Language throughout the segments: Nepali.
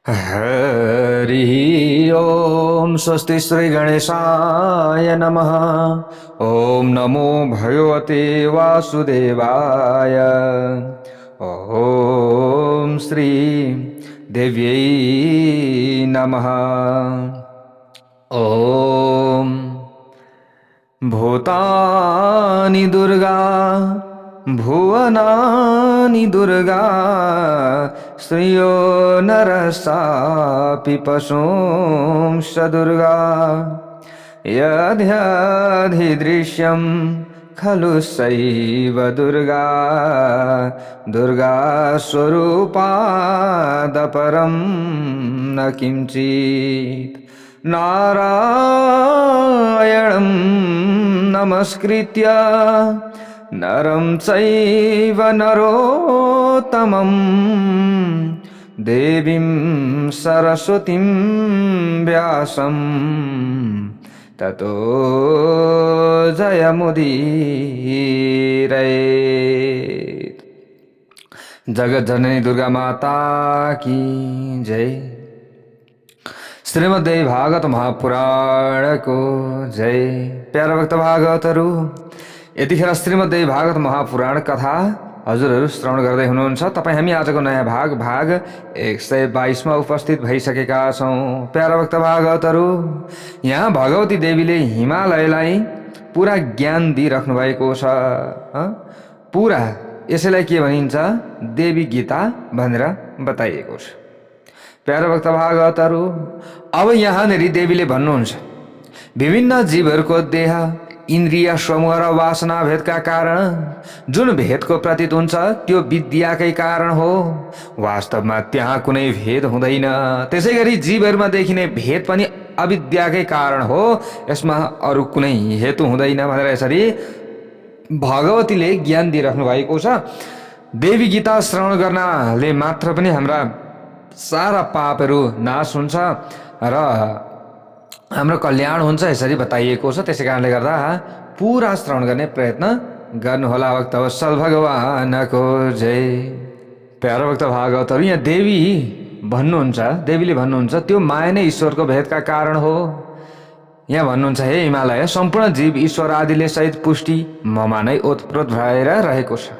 हरि ओम स्वस्ति श्री गणेशाय नमः। ओम नमो भगवते वासुदेवाय। ओम श्री देव्यै नमः। ओम भूतानि दुर्गा भुवनानि दुर्गा श्रियो नरसापि पशुंश्च दुर्गा यद्यधिदृश्यं खलु सैव दुर्गा दुर्गा स्वरूपादपरं न किंचित्। नारायणं नमस्कृत्य नरं चैव नरोत्तमं देवीं सरस्वतीं व्यासं ततो जयमुदीरयेत्। जगत जननी दुर्गा माता की जय। श्रीमद्देवी भागवत महापुराण को जय। प्यारा भक्त भागवतहरू, यतिखेर श्रीमद्देवी भागवत महापुराण कथा हजुरहरू श्रवण गर्दै हुनुहुन्छ। तपाईँ हामी आजको नयाँ भाग 122 मा उपस्थित भइसकेका छौँ। प्यारा भक्त भागवतहरू, यहाँ भगवती देवीले हिमालयलाई पुरा ज्ञान दिइराख्नु भएको छ। पुरा यसैलाई के भनिन्छ? देवी गीता भनेर बताइएको छ। प्यारा भक्त भागवतहरू, अब यहाँनेरि देवीले भन्नुहुन्छ, विभिन्न जीवहरूको देह इन्द्रिय समूह र वासना भेदका कारण जुन भेदको प्रतीत हुन्छ त्यो विद्याकै कारण हो। वास्तवमा त्यहाँ कुनै भेद हुँदैन। त्यसै गरी जीवहरूमा देखिने भेद पनि अविद्याकै कारण हो, यसमा अरू कुनै हेतु हुँदैन भनेर यसरी भगवतीले ज्ञान दिइराख्नु भएको छ। देवी गीता श्रवण गर्नाले मात्र पनि हाम्रा सारा पापहरू नाश हुन्छ र हाम्रो कल्याण हुन्छ यसरी बताइएको छ। त्यसै कारणले गर्दा पुरा श्रवण गर्ने प्रयत्न गर्नुहोला। भक्त वत्सल भगवानको जय। प्यारो भक्त भागवतहरू, यहाँ देवीले भन्नुहुन्छ त्यो माया नै ईश्वरको भेदका कारण हो। यहाँ भन्नुहुन्छ, हे हिमालय, सम्पूर्ण जीव ईश्वर आदिले सहित पुष्टि ममा नै ओतप्रोत भएर रहेको छ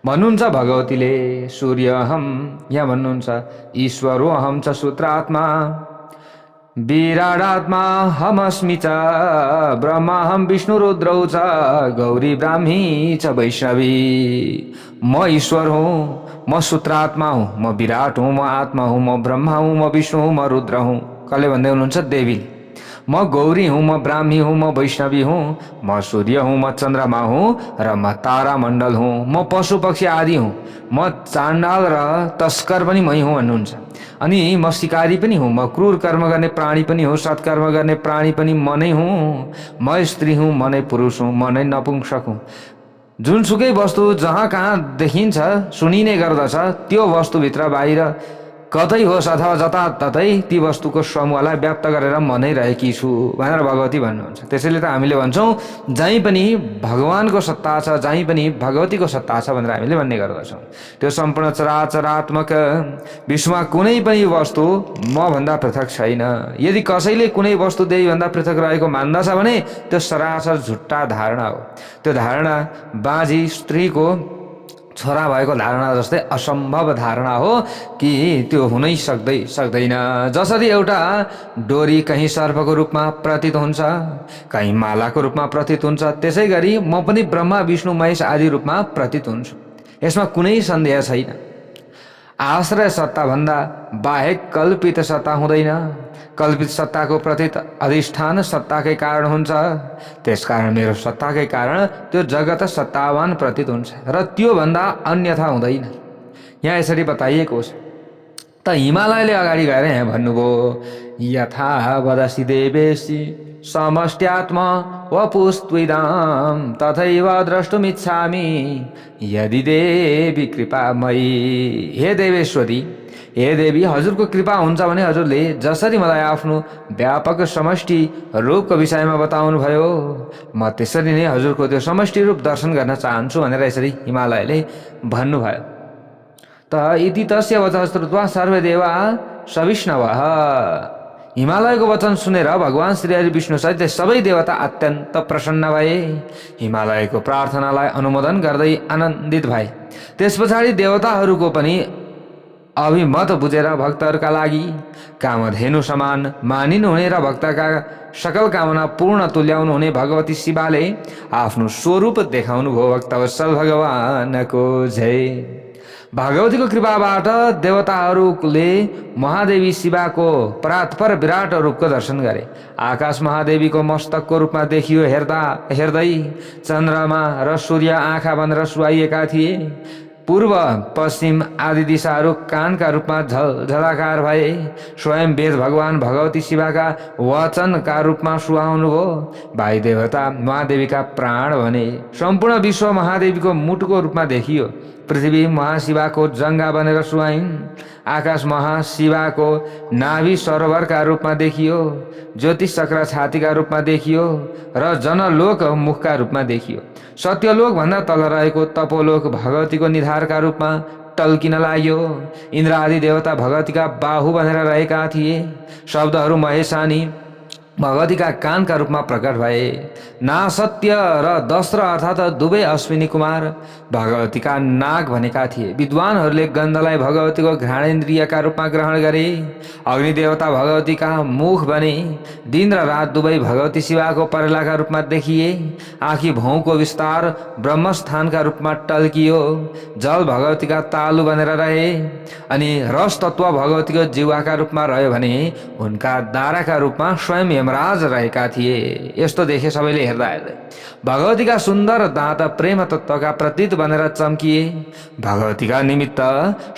भन्नुहुन्छ भगवतीले। सूर्य अहम, यहाँ भन्नुहुन्छ ईश्वरो अहम च सूत्रात्मा विराडात्मा हमस्मि च ब्रह्माहम विष्णु रुद्रौ च गौरी ब्राह्मी च वैष्णवी। म ईश्वर हूँ, म सूत्रात्मा हूँ, म विराट हूँ, म आत्मा हूँ, म ब्रह्मा हूँ, म विष्णु हूँ, म रुद्र हूँ। कसले भन्दै हुनुहुन्छ? देवीले। म गौरी हूँ, म ब्राह्मी हूँ, म वैष्णवी हूँ, म सूर्य हूँ, म चन्द्रमा हूँ र म तारा मण्डल हूँ, म पशु पक्षी आदि हूँ, म चाण्डाल र तस्कर पनि मै हूँ भन्नुहुन्छ। अनि म शिकारी पनि हूँ, म क्रूर कर्म गर्ने प्राणी पनि हूँ, सत्कर्म गर्ने प्राणी पनि म नै हूँ, म स्त्री हूँ, म नै पुरुष हूँ, म नै नपुंसक हूँ। जुनसुकै वस्तु जहाँ कहाँ देखिन्छ सुनिने गर्दछ त्यो वस्तुभित्र बाहिर कतै होस् अथवा जताततै ती वस्तुको समूहलाई व्याप्त गरेर म नै रहेकी छु भनेर भगवती भन्नुहुन्छ। त्यसैले त हामीले भन्छौँ जहीँ पनि भगवानको सत्ता छ, जहीँ पनि भगवतीको सत्ता छ भनेर हामीले भन्ने गर्दछौँ। त्यो सम्पूर्ण चराचरात्मक विश्वमा कुनै पनि वस्तु म भन्दा पृथक छैन। यदि कसैले कुनै वस्तु देवी भन्दा पृथक रहेको मान्दछ भने त्यो सरासर झुट्टा धारणा हो। त्यो धारणा बाँझी स्त्रीको छोरा भएको धारणा जस्तै असम्भव धारणा हो कि त्यो हुनै सक्दैन। जसरी एउटा डोरी कहीँ सर्पको रूपमा प्रतीत हुन्छ, कहीँ मालाको रूपमा प्रतीत हुन्छ, त्यसै गरी म पनि ब्रह्मा विष्णु महेश आदि रूपमा प्रतीत हुन्छु। यसमा कुनै सन्देह छैन। आश्रय सत्ता भन्दा बाहेक कल्पित सत्ता हुँदैन। कल्पित सत्ताको प्रतीत अधिष्ठान सत्ताकै कारण हुन्छ। त्यसकारण मेरो सत्ताकै कारण त्यो जगत सत्तावान प्रतीत हुन्छ र त्यो भन्दा अन्यथा हुँदैन। यहाँ यसरी बताइएको छ। त हिमालयले अगाडि गएर यहाँ भन्नुभयो, यथा वदसि देवेशी समष्ट्यात्मा वपुस्त्विदाम तथैव द्रष्टुमिच्छामि यदि देवी कृपामयी। हे देवेश्वरी, हे देवी, हजुरको कृपा हुन्छ भने हजुरले जसरी मलाई आफ्नो व्यापक समष्टि रूपको विषयमा बताउनु भयो म त्यसरी नै हजुरको त्यो समष्टि रूप दर्शन गर्न चाहन्छु भनेर यसरी हिमालयले भन्नुभयो। त इति तस्य वचः श्रुत्वा सर्वे देवा सविष्णवः। हिमालयको वचन सुनेर भगवान श्री हरि विष्णु सहित सबै देवता अत्यन्त प्रसन्न भए। हिमालयको प्रार्थनालाई अनुमोदन गर्दै आनन्दित भए। त्यस पछाडि देवताहरूको पनि अभिमत बुझेर भक्तहरूका लागि कामधेनु समान मानिनुहुने र भक्तका सकल कामना पूर्ण तुल्याउनु हुने भगवती शिवाले आफ्नो स्वरूप देखाउनु भयो। भक्तवत्सल भगवानको जय। भगवतीको कृपाबाट देवताहरूले महादेवी शिवाको परात्पर विराट रूपको दर्शन गरे। आकाश महादेवीको मस्तकको रूपमा देखियो। हेर्दै चन्द्रमा र सूर्य आँखा बनेर सुहाइएका थिए। पूर्व पश्चिम आदि दिशाहरू कानका रूपमा झलझलाकार भए। स्वयं वेद भगवान भगवती शिवाका वचनका रूपमा सुहाउनुभयो। भाइ देवता महादेवीका प्राण भने। सम्पूर्ण विश्व महादेवीको मुटुको रूपमा देखियो। पृथ्वी महाशिवाको जङ्गा बनेर सुहाइन्। आकाश महाशिवाको नाभि सरोवरका रूपमा देखियो। ज्योतिष चक्र छातीका रूपमा देखियो र जनलोक मुखका रूपमा देखियो। सत्यलोक भन्दा तल रहेको तपोलोक भगवतीको निधारका रूपमा टल्किन लाग्यो। इन्द्र आदि देवता भगवतीका बाहु बनेर रहेका थिए। शब्दहरू महेशानी भगवतीका कानका रूपमा प्रकट भए। नासत्य र दस्र अर्थात् दुवै अश्विनी कुमार भगवतीका नाग भनेका थिए। विद्वानहरूले गन्धलाई भगवतीको घ्राणेन्द्रियका रूपमा ग्रहण गरे। अग्निदेवता भगवतीका मुख बने। दिन र रात दुवै भगवती शिवाको परेलाका रूपमा देखिए। आँखी भौँको विस्तार ब्रह्मस्थानका रूपमा टल्कियो। जल भगवतीका तालु बनेर रहे अनि रस तत्व भगवतीको जिह्वाका रूपमा रह्यो भने उनका दाराका रूपमा स्वयं यमराज रहेका थिए। यस्तो देखे सबैले हेर्दा भगवतीका सुन्दर दाँत प्रेम तत्वका प्रतीत बनेर चम्किए। भगवतीका निमित्त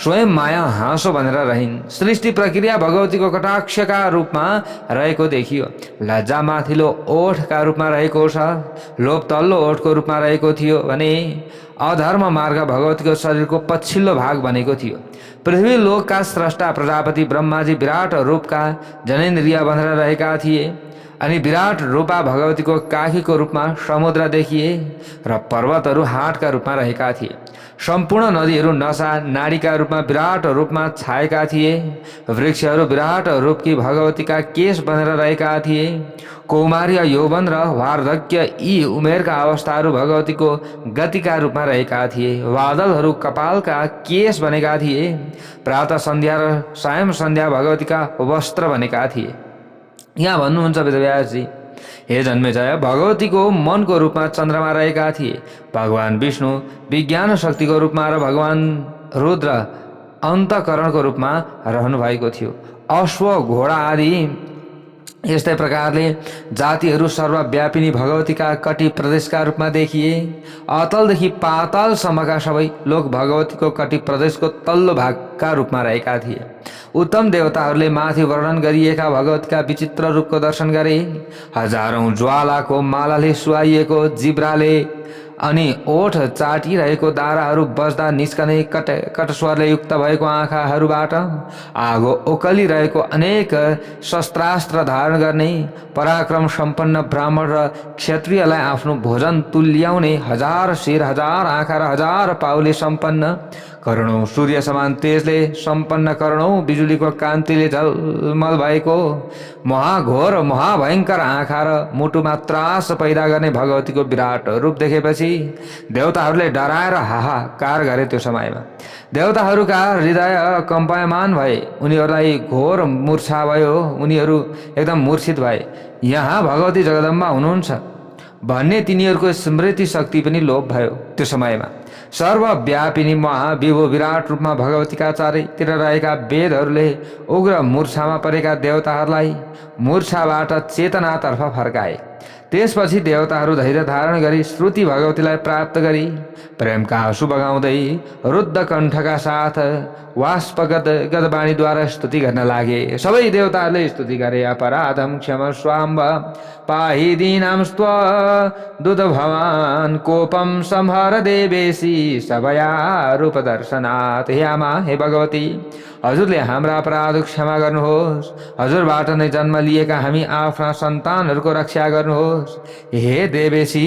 स्वयं माया हाँसो बनेर रहिन्। सृष्टि प्रक्रिया भगवतीको कटाक्षका रूपमा रहेको देखियो। लज्जा माथिल्लो ओठका रूपमा रहेको छ। लोभ तल्लो ओठको रूपमा रहेको थियो भने अधर्म मार्ग भगवतीको शरीरको पछिल्लो भाग बनेको थियो। पृथ्वी लोकका स्रष्टा प्रजापति ब्रह्माजी विराट रूपका जनेन्द्रिय बनेर रहेका थिए अनि विराट रूपा भगवतीको काखीको रूपमा समुद्र देखिए र पर्वतहरू हाटका रूपमा रहेका थिए। सम्पूर्ण नदीहरू नसा नाडीका रूपमा विराट रूपमा छाएका थिए। वृक्षहरू विराट रूपकी भगवतीका केश बनेर रहेका थिए। कौमार्य यौवन र वार्धक्य यी उमेरका अवस्थाहरू भगवतीको गतिका रूपमा रहेका थिए। बादलहरू कपालका केश बनेका थिए। प्रातः सन्ध्या र सायं सन्ध्या भगवतीका वस्त्र बनेका थिए। यहाँ भन्नुहुन्छ वेदव्यासजी, हे जन्मेजय, भगवतीको मनको रूपमा चन्द्रमा रहेका थिए। भगवान विष्णु विज्ञान शक्तिको रूपमा र भगवान रुद्र अन्तकरणको रूपमा रहनु भएको थियो। अश्व घोडा आदि यस्तै प्रकारले जातिहरू सर्वव्यापिनी भगवतीका कटी प्रदेशका रूपमा देखिए। अतलदेखि पातालसम्मका सबै लोक भगवतीको कटी प्रदेशको तल्लो भागका रूपमा रहेका थिए। उत्तम देवताहरूले माथि वर्णन गरिएका भगवतीका विचित्र रूपको दर्शन गरे। हजारौं ज्वालाको मालाले सुहाइएको जिब्राले अनि ओठ चाटिरहेको दाराहरू बज्दा निस्कने कटस्वरले युक्त भएको आँखाहरूबाट आगो ओकलिरहेको अनेक शस्त्रास्त्र धारण गर्ने पराक्रम सम्पन्न ब्राह्मण र क्षत्रियलाई आफ्नो भोजन तुल्याउने हजार शिर, हजार आँखा र हजार पाउले सम्पन्न करोडौं सूर्य समान तेजले सम्पन्न करोडौं बिजुलीको कान्तिले झलमल भएको महाघोर महाभयंकर आँखा र मुटुमा त्रास पैदा गर्ने भगवतीको विराट रूप देखेपछि देवताहरूले डराएर हाहाकार गरे। त्यो समयमा देवताहरूका हृदय कम्पायमान भए। उनीहरूलाई घोर मूर्छा भयो। उनीहरू एकदम मूर्छित भए। यहाँ भगवती जगदम्बा हुनुहुन्छ भन्ने तिनीहरूको स्मृति शक्ति पनि लोप भयो। त्यो समयमा सर्वव्यापिनी महाविभो विराट रूपमा भगवतीका चारैतिर रहेका वेदहरूले उग्र मूर्छामा परेका देवताहरूलाई मूर्छाबाट चेतनातर्फ फर्काए। त्यसपछि देवताहरू धैर्य धारण गरी श्रुति भगवतीलाई प्राप्त गरी प्रेमका आँसु बगाउँदै रुद्ध कण्ठका साथ वाष्पगत गदबाणीद्वारा स्तुति गर्न लागे। सबै देवताहरूले स्तुति गरे। अपराधम क्षमस्वाम्ब पाहि दीनां स्वदूत भवान् कोपम संहर देवेशी सभया रूप दर्शनात्। हे आमा, हे भगवती, हजुरले हाम्रा अपराध क्षमा गर्नुहोस्। हजुरबाट नै जन्म लिएका हामी आफ्ना सन्तानहरूको रक्षा गर्नुहोस्। हे देवेशी,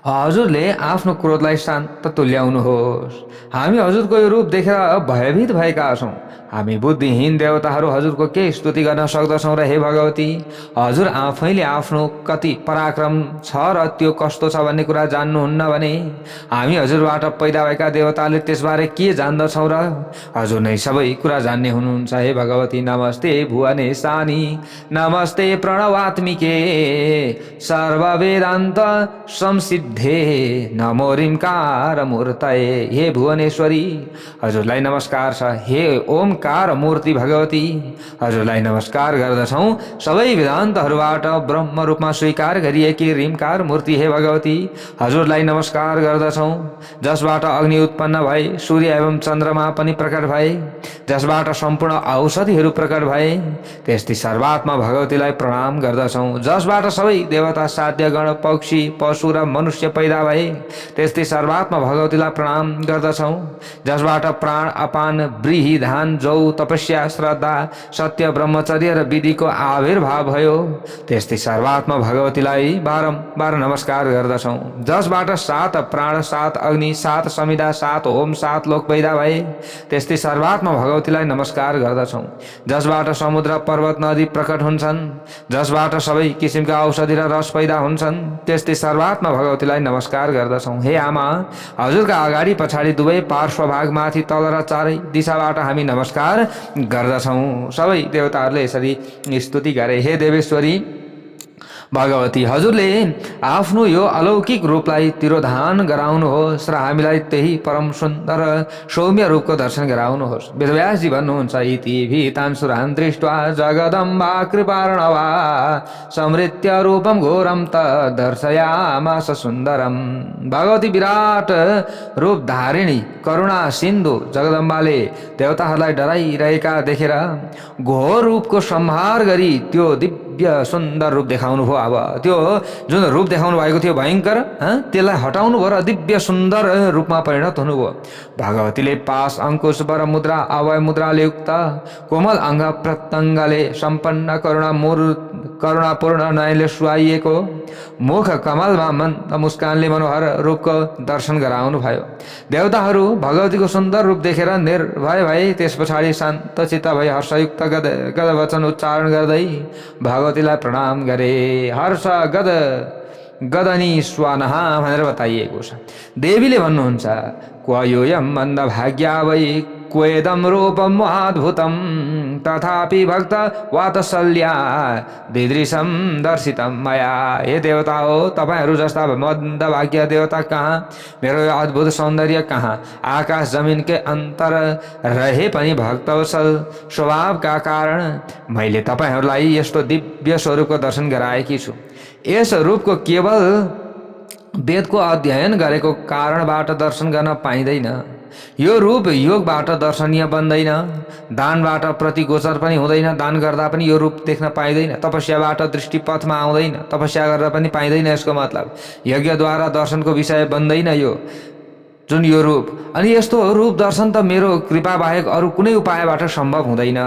हजुरले आफ्नो क्रोधलाई शान्त तुल्याउनुहोस्। हामी हजुरको यो रूप देखेर भयभीत भएका छौँ। हामी बुद्धिहीन देवताहरू हजुरको के स्तुति गर्न सक्दछौँ र हे भगवती, हजुर आफैले आफ्नो कति पराक्रम छ र त्यो कस्तो छ भन्ने कुरा जान्नुहुन्न भने हामी हजुरबाट पैदा भएका देवताले त्यसबारे के जान्दछौँ र? हजुर नै सबै कुरा जान्ने हुनुहुन्छ। हे भगवती, नमस्ते भुवनेशानी नमस्ते प्रणवात्मिके सर्ववेदान्त संसिद्धे नमो ह्रींकार मूर्तये। हे भुवनेश्वरी, हजुरलाई नमस्कार छ। हे ओमकार मूर्ति भगवती, हजुरलाई नमस्कार गर्दछौँ। सबै वेदान्तहरूबाट ब्रह्म रूपमा स्वीकार गरिएकी ह्रींकार मूर्ति हे भगवती, हजुरलाई नमस्कार गर्दछौँ। जसबाट अग्नि उत्पन्न भए, सूर्य एवं चन्द्रमा पनि प्रकट भए, जसबाट सम्पूर्ण औषधिहरू प्रकट भए, त्यस्तै सर्वात्मा भगवतीलाई प्रणाम गर्दछौँ। जसबाट सबै देवता साध्य गण पक्षी पशु र मनुष्य पैदा भए, त्यस्तै सर्वात्मा भगवतीलाई प्रणाम गर्दछौँ। जसबाट प्राण अपान व्रीहि धान जौ तपस्या श्रद्धा सत्य ब्रह्मचर्य र विधिको आविर्भाव भयो, त्यस्तै सर्वात्मा भगवतीलाई बारम्बार नमस्कार गर्दछौँ। जसबाट 7 प्राण 7 अग्नि 7 समिधा 7 ओम 7 लोक पैदा भए, त्यस्तै सर्वात्मा भगवतीलाई नमस्कार गर्दछौँ। जसबाट समुद्र पर्वत नदी प्रकट हुन्छन्, जसबाट सबै किसिमका औषधि र रस पैदा हुन्छन्, त्यस्तै सर्वात्मा भगवतीलाई नमस्कार गर्दछौँ। हे आमा, हजुरका अगाडि पछाडि दुवै पार्श्वभाग माथि तल र चारै दिशाबाट हामी नमस्कार गर्दछौँ। सबै देवताहरूले यसरी स्तुति गरे। हे देवेश्वरी भगवती, हजुरले आफ्नो यो अलौकिक रूपलाई तिरोधान गराउनुहोस् र हामीलाई त्यही परम सुन्दर सौम्य रूपको दर्शन गराउनुहोस्। वेदव्यासजी भन्नुहुन्छ, इति भीतांसुरान् दृष्ट्वा जगदम्बा कृपार्णवा समृत्य रूपम घोरम तदर्शयामास सुन्दरम। भगवती विराट रूप धारिणी करुणा सिन्धु जगदम्बाले देवताहरूलाई डराइरहेका देखेर घोर रूपको संहार गरी त्यो दिव्य सुन्दर रूप देखाउनु भयो। अब त्यो जुन रूप देखाउनु भएको थियो भयङ्कर, त्यसलाई हटाउनु भयो र दिव्य सुन्दर रूपमा परिणत हुनुभयो। भगवतीले पास अंकुश वर मुद्रा अभय मुद्राले युक्त कोमल अङ्ग प्रत्यङ्गले सम्पन्न करुणापूर्ण नयनले सुहाइएको मुख कमलमा मन्द मुस्कानले मनोहर रूपको दर्शन गराउनु भयो। देवताहरू भगवतीको सुन्दर रूप देखेर निर्भय भए। त्यस पछाडि शान्त चित्त भई हर्षयुक्त गद वचन उच्चारण गर्दै भगवतीलाई प्रणाम गरे। हर्ष गद गदनी स्वानहा भनेर बताइएको छ। देवीले भन्नुहुन्छ, क्वयोयम मन्द भाग्या वै क्वेदम रूपम महाद्भुतम तथापि भक्त वात्सल्या दीदृशम दर्शितम मया। हे देवता हो, तपाईहरू जस्ता मन्द भाग्य देवता कहाँ, मेरो यो अद्भुत सौन्दर्य कहाँ। आकाश जमिनकै अन्तर रहे पनि भक्तवत्सल स्वभावका कारण मैले तपाईहरूलाई यस्तो दिव्य स्वरूपको दर्शन गराएकी छु। यस रूपको केवल वेदको अध्ययन गरेको कारणबाट दर्शन गर्न पाइँदैन। यो रूप योगबाट दर्शनीय बन्दैन, दानबाट प्रतिगोचर पनि हुँदैन, दान गर्दा पनि यो रूप देख्न पाइँदैन, तपस्याबाट दृष्टिपथमा आउँदैन, तपस्या गर्दा पनि पाइँदैन। यसको मतलब यज्ञद्वारा दर्शनको विषय बन्दैन यो जुन यो रूप। अनि यस्तो रूप दर्शन त मेरो कृपा बाहेक अरू कुनै उपायबाट सम्भव हुँदैन।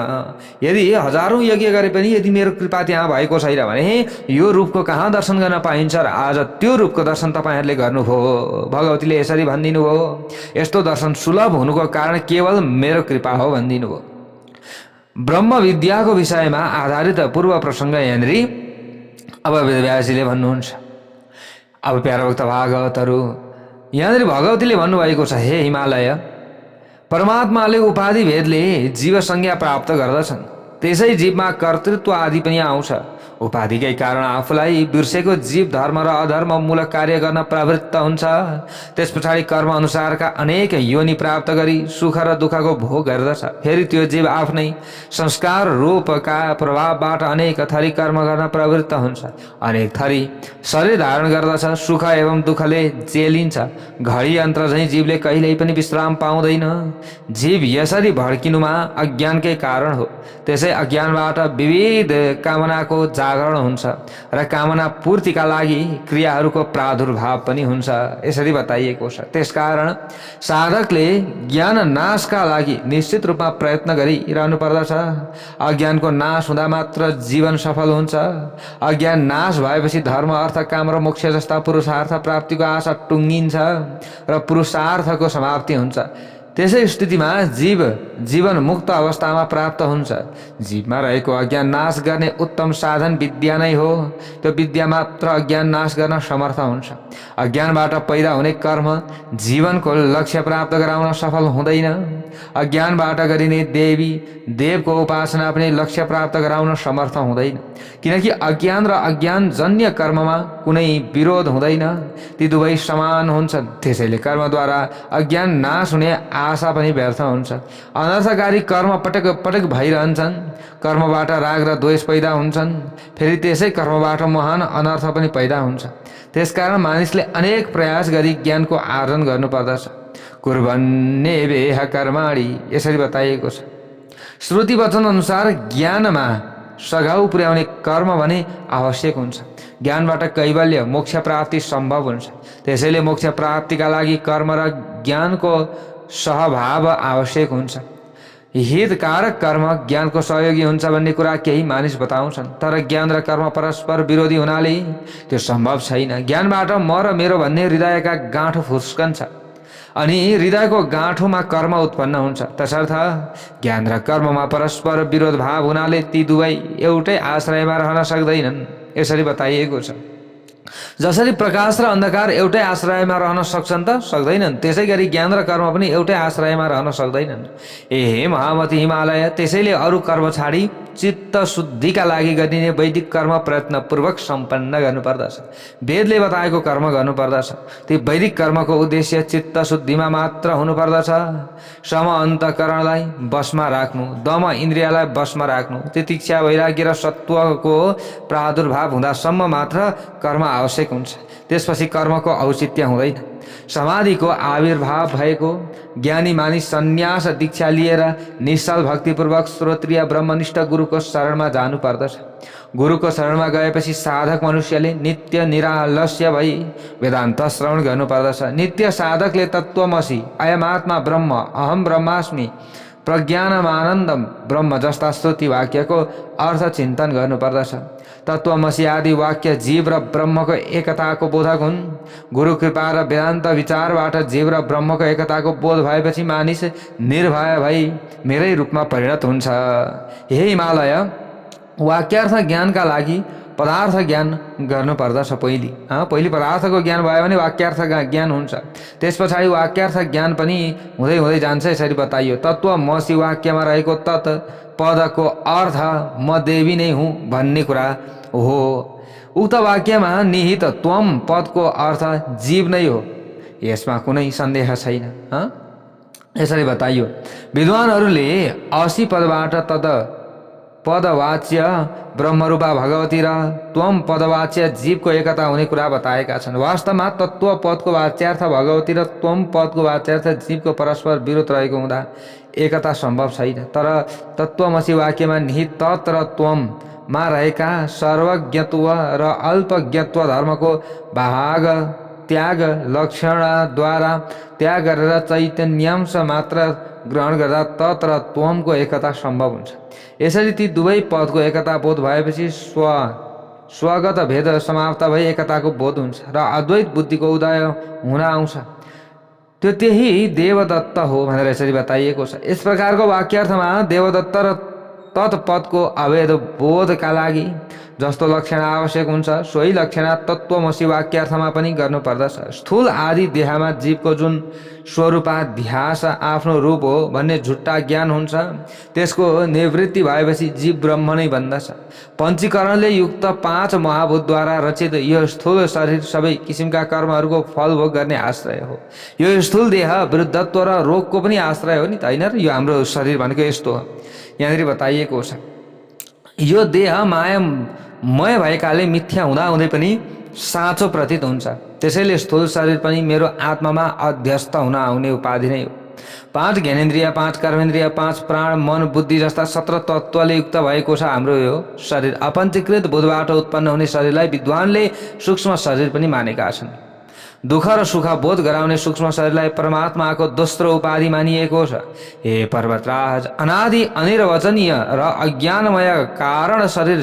यदि हजारौं यज्ञ गरे पनि यदि मेरो कृपा त्यहाँ भएको छैन भने यो रूपको कहाँ दर्शन गर्न पाइन्छ र आज त्यो रूपको दर्शन तपाईहरूले गर्नुभयो। भगवतीले यसरी भनिदिनु भयो, यस्तो दर्शन सुलभ हुनुको कारण केवल मेरो कृपा हो भनिदिनु भयो। ब्रह्म विद्याको विषयमा आधारित पूर्व प्रसङ्ग यहाँनिर अब वेदव्यासजीले भन्नुहुन्छ। अब प्यारा भक्त भागवतहरू, यहाँनिर भगवतीले भन्नुभएको छ, हे हिमालय, परमात्माले उपाधि भेदले जीव संज्ञा प्राप्त गर्दछन्, त्यसै जीवमा कर्तृत्व आदि पनि आउँछ। उपाधिकै कारण आफूलाई बिर्सेको जीव धर्म र अधर्म मूलक कार्य गर्न प्रवृत्त हुन्छ। त्यस पछाडि कर्म अनुसारका अनेक योनि प्राप्त गरी सुख र दुःखको भोग गर्दछ। फेरि त्यो जीव आफ्नै संस्कार रूपका प्रभावबाट अनेक थरी कर्म गर्न प्रवृत्त हुन्छ। अनेक थरी शरीर धारण गर्दछ। सुख एवं दुःखले जेलिन्छ। घडी यन्त्र झैँ जीवले कहिल्यै पनि विश्राम पाउँदैन। जीव यसरी भड्किनुमा अज्ञानकै कारण हो। त्यसै यसै अज्ञानबाट विविध कामनाको जागरण हुन्छ र कामना पूर्तिका लागि क्रियाहरूको प्रादुर्भाव पनि हुन्छ यसरी बताइएको छ। त्यसकारण साधकले ज्ञान नाशका लागि निश्चित रूपमा प्रयत्न गरिरहनु पर्दछ। अज्ञानको नाश हुँदा मात्र जीवन सफल हुन्छ। अज्ञान नाश भएपछि धर्म अर्थ काम र मोक्ष जस्ता पुरुषार्थ प्राप्तिको आशा टुङ्गिन्छ र पुरुषार्थको समाप्ति हुन्छ। त्यसै स्थितिमा जीवन मुक्त अवस्थामा प्राप्त हुन्छ। जीवमा रहेको अज्ञान नाश गर्ने उत्तम साधन विद्या नै हो। त्यो विद्या मात्र अज्ञान नाश गर्न समर्थ हुन्छ। अज्ञानबाट पैदा हुने कर्म जीवनको लक्ष्य प्राप्त गराउन सफल हुँदैन। अज्ञानबाट गरिने देवको उपासना पनि लक्ष्य प्राप्त गराउन समर्थ हुँदैन, किनकि अज्ञान र अज्ञानजन्य कर्ममा कुनै विरोध हुँदैन, ती दुवै समान हुन्छन्। त्यसैले कर्मद्वारा अज्ञान नाश हुने आशा पनि व्यर्थ हुन्छ। अनर्थकारी कर्म पटक पटक भइरहन्छन्। कर्मबाट राग र द्वेष पैदा हुन्छन्। फेरि त्यसै कर्मबाट महान अनर्थ पनि पैदा हुन्छ। त्यसकारण मानिसले अनेक प्रयास गरी ज्ञानको आर्जन गर्नुपर्दछ। कुर्वन्नेवेह कर्माणि यसरी बताइएको छ। श्रुति वचन अनुसार ज्ञानमा सघाउ पुर्याउने कर्म भने आवश्यक हुन्छ। ज्ञानबाट कैवल्य मोक्ष प्राप्ति सम्भव हुन्छ। त्यसैले मोक्ष प्राप्तिका लागि कर्म र ज्ञानको सहभाव आवश्यक हुन्छ। हितकारक कर्म ज्ञानको सहयोगी हुन्छ भन्ने कुरा केही मानिस बताउँछन्, तर ज्ञान र कर्म परस्पर विरोधी हुनाले त्यो सम्भव छैन। ज्ञानबाट म र मेरो भन्ने हृदयका गाँठो फुस्कन्छ अनि हृदयको गाँठोमा कर्म उत्पन्न हुन्छ। तसर्थ ज्ञान र कर्ममा परस्पर विरोध भाव हुनाले ती दुवै एउटै आश्रयमा रहन सक्दैनन् यसरी बताइएको छ। जसरी प्रकाश र अन्धकार एउटै आश्रयमा रहन सक्छन् त सक्दैनन्, त्यसै गरी ज्ञान र कर्म पनि एउटै आश्रयमा रहन सक्दैनन्। हे महामती हिमालय, त्यसैले अरू कर्म छाडी चित्त शुद्धिका लागि गरिने वैदिक कर्म प्रयत्नपूर्वक सम्पन्न गर्नुपर्दछ। वेदले बताएको कर्म गर्नुपर्दछ। ती वैदिक कर्मको उद्देश्य चित्त शुद्धिमा मात्र हुनुपर्दछ। सम अन्तकरणलाई बसमा राख्नु, दम इन्द्रियलाई बसमा राख्नु, तितिक्षा वैराग्य र सत्वको प्रादुर्भाव हुँदासम्म मात्र कर्म आवश्यक हुन्छ। त्यसपछि कर्मको औचित्य हुँदैन। समाधिको आविर्भाव भएको ज्ञानी मानिस सन्यास दीक्षा लिएर निश्चल भक्तिपूर्वक श्रोत्रिय ब्रह्मनिष्ठ गुरुको शरणमा जानु पर्दछ। गुरुको शरणमा गएपछि साधक मनुष्यले नित्य निरालस्य भई वेदान्त श्रवण गर्नुपर्दछ। नित्य साधकले तत्त्वमसि, अयमात्मा ब्रह्म, अहम ब्रह्मास्मि, प्रज्ञानमानन्दम ब्रह्म जस्ता श्रुति वाक्यको अर्थ चिन्तन गर्नुपर्दछ। तत्त्वमसि आदि वाक्य जीव र ब्रह्मको एकताको बोधक हुन्। गुरु कृपा र वेदान्त विचारबाट जीव र ब्रह्मको एकताको बोध भएपछि मानिस निर्भय भई मेरै रूपमा परिणत हुन्छ। हे हिमालय, वाक्यार्थ ज्ञानका लागि पदार्थ ज्ञान गर्नुपर्दछ। पहिले पदार्थको ज्ञान भयो भने वाक्यार्थ ज्ञान हुन्छ। त्यस पछाडि वाक्यार्थ ज्ञान पनि हुँदै हुँदै जान्छ। यसरी बताइयो। तत्त्वमसि वाक्यमा रहेको तत् पदको अर्थ म देवी नै हुँ भन्ने कुरा हो। उक्त वाक्यमा निहित त्वम पदको अर्थ जीव नै हो, यसमा कुनै सन्देह छैन। यसरी बताइयो। विद्वानहरूले 80 पदबाट तद पदवाच्य ब्रह्मरूपा भगवती र त्वम पदवाच्य जीवको एकता हुने कुरा बताएका छन्। वास्तवमा तत्त्व पदको वाच्यार्थ भगवती र त्वम पदको वाच्यार्थ जीवको परस्पर विरोध रहेको हुँदा एकता सम्भव छैन। तर तत्त्वमसि वाक्यमा निहित तत् र त्वममा रहेका सर्वज्ञत्व र अल्पज्ञत्व धर्मको भाग त्याग लक्षणद्वारा त्याग गरेर चैतन्यांश मात्र ग्रहण गर्दा तत् र त्वमको एकता सम्भव हुन्छ। यसरी ती दुवै पदको एकता बोध भएपछि स्वगत भेद समाप्त भई एकताको बोध हुन्छ र अद्वैत बुद्धिको उदय हुन आउँछ। त्यो त्यही देवदत्त हो भनेर यसरी बताइएको छ। यस प्रकारको वाक्यार्थमा देवदत्त र तत्पदको अभेद बोधका लागि जस्तो लक्षण आवश्यक हुन्छ सोही लक्षण तत्त्वमसि वाक्यार्थमा पनि गर्नुपर्दछ। स्थूल आदि देहमा जीवको जुन स्वरूपाध्यास आफ्नो रूप हो भन्ने झुट्टा ज्ञान हुन्छ, त्यसको निवृत्ति भएपछि जीव ब्रह्म नै बन्दछ। पञ्चीकरणले युक्त 5 महाभूतद्वारा रचित यो स्थूल शरीर सबै किसिमका कर्महरूको फल भोग गर्ने आश्रय हो। यो स्थूल देह वृद्धत्व र रोगको पनि आश्रय हो नि त, होइन र? यो हाम्रो शरीर भनेको यस्तो हो। यहाँनिर बताइएको छ यो देह मायामय भएकाले मिथ्या हुँदा हुँदै पनि साँचो प्रतीत हुन्छ। त्यसैले स्थूल शरीर पनि मेरो आत्मामा अध्यस्त हुन आउने उपाधि नै हो। 5 ज्ञानेन्द्रिय, 5 कर्मेन्द्रिय, 5 प्राण, मन, बुद्धि जस्ता 17 तत्त्वले युक्त भएको छ हाम्रो यो शरीर। अपञ्चीकृत बुधबाट उत्पन्न हुने शरीरलाई विद्वानले सूक्ष्म शरीर पनि मानेका छन्। दुःख र सुख बोध गराउने सूक्ष्म शरीरलाई परमात्माको दोस्रो उपाधि मानिएको छ। हे पर्वतराज, अनादि अनिर्वचनीय र अज्ञानमय कारण शरीर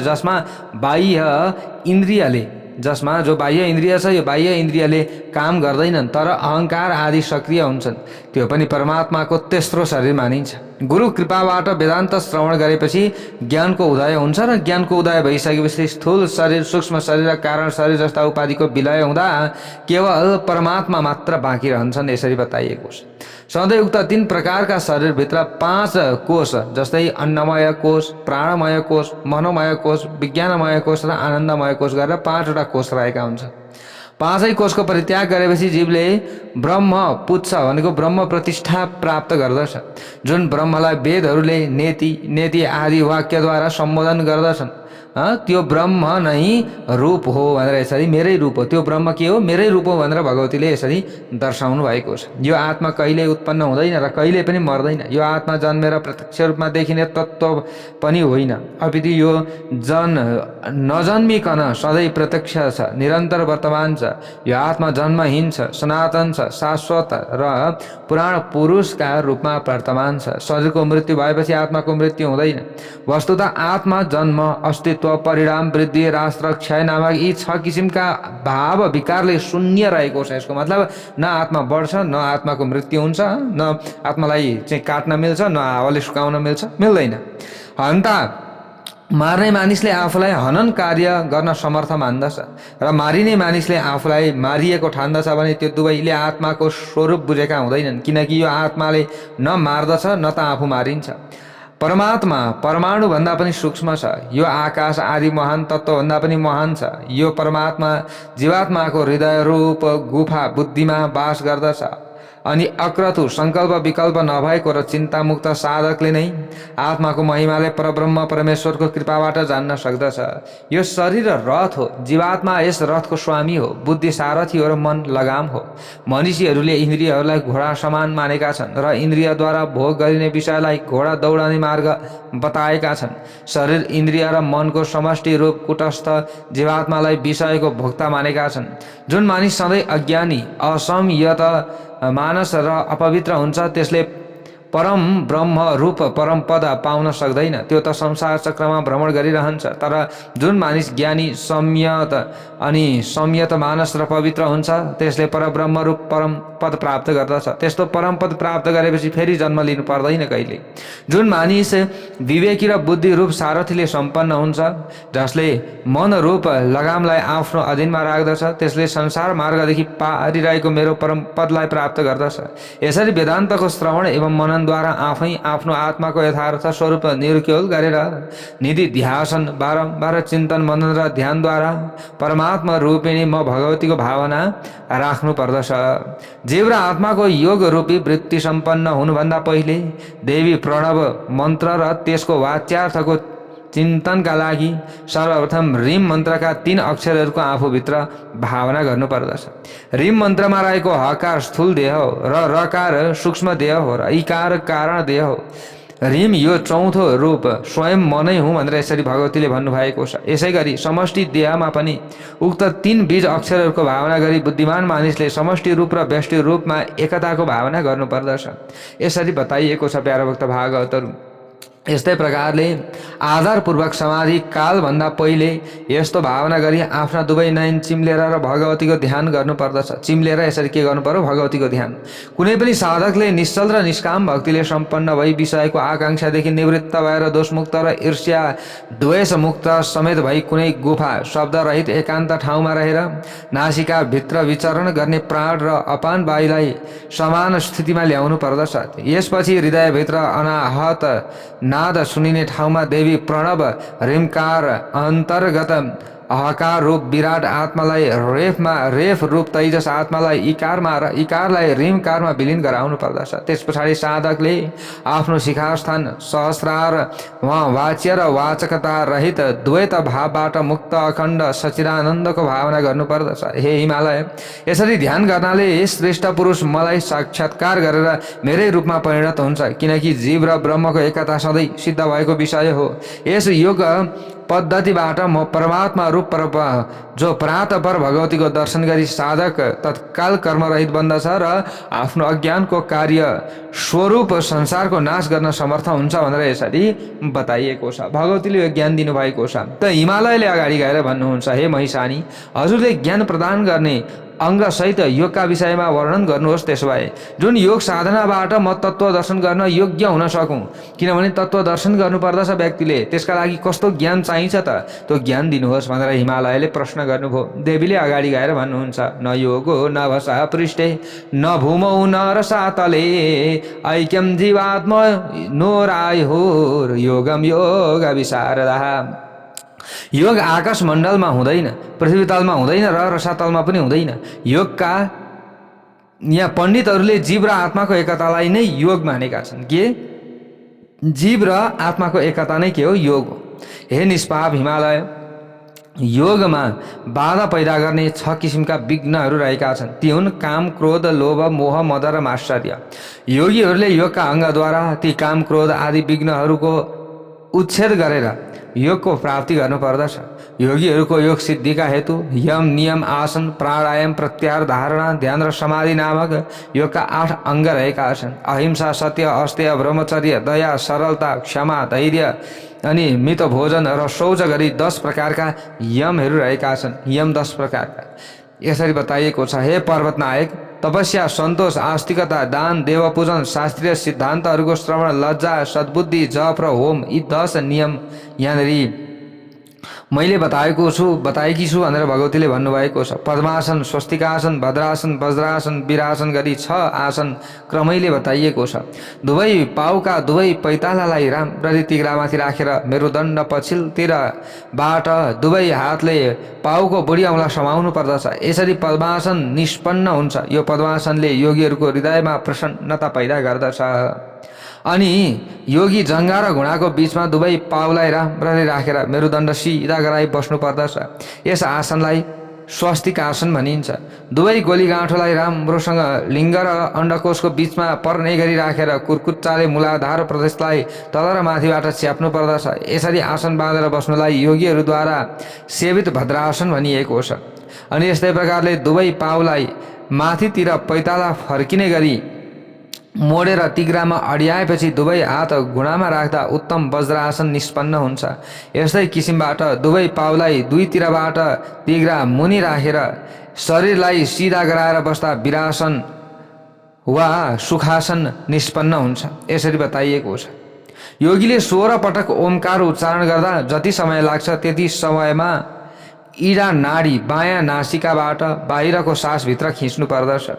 जसमा जो बाह्य इन्द्रिय छ, यो बाह्य इन्द्रियले काम गर्दैनन् तर अहङ्कार आदि सक्रिय हुन्छन्, त्यो पनि परमात्माको तेस्रो शरीर मानिन्छ। गुरु कृपाबाट वेदान्त श्रवण गरेपछि ज्ञानको उदय हुन्छ र ज्ञानको उदय भइसकेपछि स्थूल शरीर, सूक्ष्म शरीर र कारण शरीर जस्ता उपाधिको विलय हुँदा केवल परमात्मा मात्र बाँकी रहन्छन्, यसरी बताइएको छ। सधैँ उक्त 3 प्रकारका शरीरभित्र 5 कोष जस्तै अन्नमय कोष, प्राणमय कोष, मनोमय कोष, विज्ञानमय कोष र आनन्दमय कोष गरेर 5 वटा कोष रहेका हुन्छन्। 5 कोषको परित्याग गरेपछि जीवले ब्रह्म पुच्छ भनेको ब्रह्म प्रतिष्ठा प्राप्त गर्दछ। जुन ब्रह्मलाई वेदहरूले नेति आदि वाक्यद्वारा सम्बोधन गर्दछन्, त्यो ब्रह्म नै रूप हो भनेर, यसरी मेरै रूप हो, त्यो ब्रह्म के हो, मेरै रूप हो भनेर भगवतीले यसरी दर्शाउनु भएको छ। यो आत्मा कहिले उत्पन्न हुँदैन र कहिले पनि मर्दैन। यो आत्मा जन्मेर प्रत्यक्ष रूपमा देखिने तत्त्व पनि होइन, अपितु यो नजन्मिकन सधैँ प्रत्यक्ष छ, निरन्तर वर्तमान छ। यो आत्मा जन्महीन छ, सनातन छ, शाश्वत र पुराण पुरुषका रूपमा वर्तमान छ। शरीरको मृत्यु भएपछि आत्माको मृत्यु हुँदैन। वस्तुतः आत्मा जन्म, अस्तित्व, परिणाम, वृद्धि, ह्रास र क्षय नामक यी 6 किसिमका भाव विकारले शून्य रहेको छ। यसको मतलब न आत्मा बढ्छ, न आत्माको मृत्यु हुन्छ, न आत्मालाई चाहिँ काट्न मिल्छ, न हावाले सुकाउन मिल्दैन। हन्ता मार्ने मानिसले आफूलाई हनन कार्य गर्न समर्थ मान्दछ र मारिने मानिसले आफूलाई मारिएको ठान्दछ भने त्यो दुवैले आत्माको स्वरूप बुझेका हुँदैनन्, किनकि यो आत्माले न मार्दछ न त आफू मारिन्छ। परमात्मा परमाणु भन्दा पनि सूक्ष्म छ। यो आकाश आदि महान तत्त्वभन्दा पनि महान छ। यो परमात्मा जीवात्माको हृदय रूप गुफा बुद्धिमा वास गर्दछ अनि अक्रतु संकल्प विकल्प नभएको र चिन्तामुक्त साधकले नै आत्माको महिमाले परब्रह्म परमेश्वरको कृपाबाट जान्न सक्दछ। यो शरीर रथ हो, जीवात्मा यस रथको स्वामी हो, बुद्धि सारथी हो र मन लगाम हो। मनुष्यहरूले इन्द्रियहरूलाई घोडा समान मानेका छन् र इन्द्रियद्वारा भोग गरिने विषयलाई घोडा दौडाउने मार्ग बताएका छन्। शरीर, इन्द्रिय र मनको समष्टि रूप कुटस्थ जीवात्मालाई विषयको भोक्ता मानेका छन्। जुन मानिस सधैँ अज्ञानी, असंयत मानस र अपवित्र हुन्छ त्यसले परम ब्रह्म रूप परम पद पाउन सक्दैन। त्यो त संसार चक्रमा भ्रमण गरिरहन्छ। तर जुन मानिस ज्ञानी, संयत मानस र पवित्र हुन्छ त्यसले परब्रह्म रूप परम पद प्राप्त गर्दछ। त्यस्तो परम पद प्राप्त गरेपछि फेरि जन्म लिनु पर्दैन कहिले। जुन मानिस विवेकी र बुद्धि रूप सारथीले सम्पन्न हुन्छ, जसले मन रूप लगामलाई आफ्नो अधीनमा राख्दछ, त्यसले संसार मार्गदेखि पारिरहेको मेरो परम पदलाई प्राप्त गर्दछ। यसरी वेदान्तको श्रवण एवं मननद्वारा आफै आफ्नो आत्माको यथार्थ स्वरूप निर्क्योल गरेर निधि ध्यासन बारम्बार चिन्तन मनन र ध्यानद्वारा परमात्मा रूपिणी म भगवतीको भावना राख्नु पर्दछ। जीव र आत्माको योग रूपी वृत्ति सम्पन्न हुनुभन्दा पहिले देवी प्रणव मन्त्र र त्यसको वाच्यार्थको चिन्तनका लागि सर्वप्रथम ह्रीम मन्त्रका 3 अक्षरहरूको आफूभित्र भावना गर्नुपर्दछ। ह्रीम मन्त्रमा रहेको हकार स्थूल देह हो र रकार सूक्ष्म देह हो र इकार कारण देह हो। ह्रीम यो चौथो रूप स्वयं मनै हुँ भनेर यसरी भगवतीले भन्नुभएको छ। यसै गरी समष्टि देहमा पनि उक्त 3 बीज अक्षरहरूको भावना गरी बुद्धिमान मानिसले समष्टि रूप र व्यष्टि रूपमा एकताको भावना गर्नुपर्दछ। यसरी बताइएको छ प्यारो भक्त भागवतहरू। यस्तै प्रकारले आधारपूर्वक समाधि कालभन्दा पहिले यस्तो भावना गरी आफ्ना दुवै नयन चिम्लेर र भगवतीको ध्यान गर्नुपर्दछ। चिम्लेर यसरी के गर्नु पर्यो? भगवतीको ध्यान। कुनै पनि साधकले निश्चल र निष्काम भक्तिले सम्पन्न भई विषयको आकांक्षादेखि निवृत्त भएर दोषमुक्त र ईर्ष्या द्वेषमुक्त समेत भई कुनै गुफा शब्दरहित एकान्त ठाउँमा रहेर नासिका भित्र विचरण गर्ने प्राण र अपान वायुलाई समान स्थितिमा ल्याउनु पर्दछ। यसपछि हृदयभित्र अनाहत नाद सुनिने ठाउँमा देवी प्रणव ह्रीमकार अन्तर्गत अहकार रूप विराट आत्मालाई रेफ रूप तैजस आत्मालाई इकारमा र इकारलाई ऋमकारमा विलिन गराउनु पर्दछ। त्यस पछाडि साधकले आफ्नो शिखास्थान सहस्रार वाच्य र वाचकता रहित द्वैत भावबाट मुक्त अखण्ड सच्चिदानन्दको भावना गर्नुपर्दछ। हे हिमालय, यसरी ध्यान गर्नाले श्रेष्ठ पुरुष मलाई साक्षात्कार गरेर मेरै रूपमा परिणत हुन्छ, किनकि जीव र ब्रह्मको एकता सधैँ सिद्ध भएको विषय हो। यस योग पद्धतिबाट म परमात्मा रूप जो प्रातपर भगवतीको दर्शन गरी साधक तत्काल कर्मरहित बन्दछ र आफ्नो अज्ञानको कार्य स्वरूप संसारको नाश गर्न समर्थ हुन्छ भनेर यसरी बताइएको छ। भगवतीले यो ज्ञान दिनुभएको छ। त हिमालयले अगाडि गएर भन्नुहुन्छ, हे महिषानी, हजुरले ज्ञान प्रदान गर्ने अङ्गसहित योगका विषयमा वर्णन गर्नुहोस्। त्यसो भए जुन योग साधनाबाट म तत्त्व दर्शन गर्न योग्य हुन सकौँ, किनभने तत्त्व दर्शन गर्नुपर्दछ व्यक्तिले, त्यसका लागि कस्तो ज्ञान चाहिन्छ त त्यो ज्ञान दिनुहोस् भनेर हिमालयले प्रश्न गर्नुभयो। देवीले अगाडि गएर भन्नुहुन्छ, न योगो न भसा पृष्ठे न भूमौ न रसातले ऐक्यम जीवात्म नोराय हो योगम योग विशारदा। योग आकाश मण्डलमा हुँदैन, पृथ्वी तलमा हुँदैन र रसातलमा पनि हुँदैन। योगका यहाँ पण्डितहरूले जीव र आत्माको एकतालाई नै योग मानेका छन्। के जीव र आत्माको एकता नै के हो? योग हो। हे निष्पाप हिमालय, योगमा बाधा पैदा गर्ने 6 किसिमका विघ्नहरू रहेका छन्। ती हुन् काम, क्रोध, लोभ, मोह, मद र मात्सर्य। योगीहरूले योगका अङ्गद्वारा ती काम, क्रोध आदि विघ्नहरूको उच्छेद गरेर योगको प्राप्ति गर्नुपर्दछ। योगीहरूको योग सिद्धिका हेतु यम, नियम, आसन, प्राणायाम, प्रत्याहार, धारणा, ध्यान र समाधि नामक योगका 8 अङ्ग रहेका छन्। अहिंसा, सत्य, अस्तेय, ब्रह्मचर्य, दया, सरलता, क्षमा, धैर्य अनि मित भोजन र शौच गरी 10 प्रकारका यमहरू रहेका छन्। यम 10 प्रकारका यसरी बताइएको छ। हे पर्वत नायक, तपस्या, सन्तोष, आस्तिकता, दान, देवपूजन, शास्त्रीय सिद्धान्तहरूको श्रवण, लज्जा, सद्बुद्धि, जप र होम, यी 10 नियम यहाँनिर मैले बताएकी छु भनेर भगवतीले भन्नुभएको छ। पद्मासन, स्वस्तिकासन, भद्रासन, वज्रासन, वीरासन गरी 6 आसन क्रमैले बताइएको छ। दुवै पाउका दुवै पैतालालाई राम्ररी तिघ्रामाथि राखेर मेरुदण्ड पछिल्लोतिरबाट दुवै हातले पाउको बुढी औँला समाउनु पर्दछ। यसरी पद्मासन निष्पन्न हुन्छ। यो पद्मासनले योगीहरूको हृदयमा प्रसन्नता पैदा गर्दछ। अनि योगी जङ्घा र घुँडाको बीचमा दुवै पाउलाई राम्ररी राखेर मेरुदण्ड सिधा गराई बस्नु पर्दछ। यस आसनलाई स्वस्तिक आसन भनिन्छ। दुवै गोलीगाँठोलाई राम्रोसँग लिङ्ग र अण्डकोशको बीचमा पर्ने गरी राखेर कुर्कुच्चाले मूलाधार प्रदेशलाई तल र माथिबाट च्याप्नु पर्दछ। यसरी आसन बाँधेर बस्नुलाई योगीहरूद्वारा सेवित भद्रासन भनिएको छ। अनि यस्तै प्रकारले दुवै पाउलाई माथितिर पैताला फर्किने गरी मोडेर तिघ्रामा अड्याएपछि दुवै हात घुँडामा राख्दा उत्तम वज्रासन निष्पन्न हुन्छ। यस्तै किसिमबाट दुवै पाउलाई दुईतिरबाट तिघ्रा मुनि राखेर शरीरलाई सिधा गराएर बस्दा वीरासन वा सुखासन निष्पन्न हुन्छ। यसरी बताइएको छ। योगीले 16 पटक ओमकार उच्चारण गर्दा जति समय लाग्छ त्यति समयमा इडा नाडी बायाँ नासिकाबाट बाहिरको सासभित्र खिच्नु पर्दछ।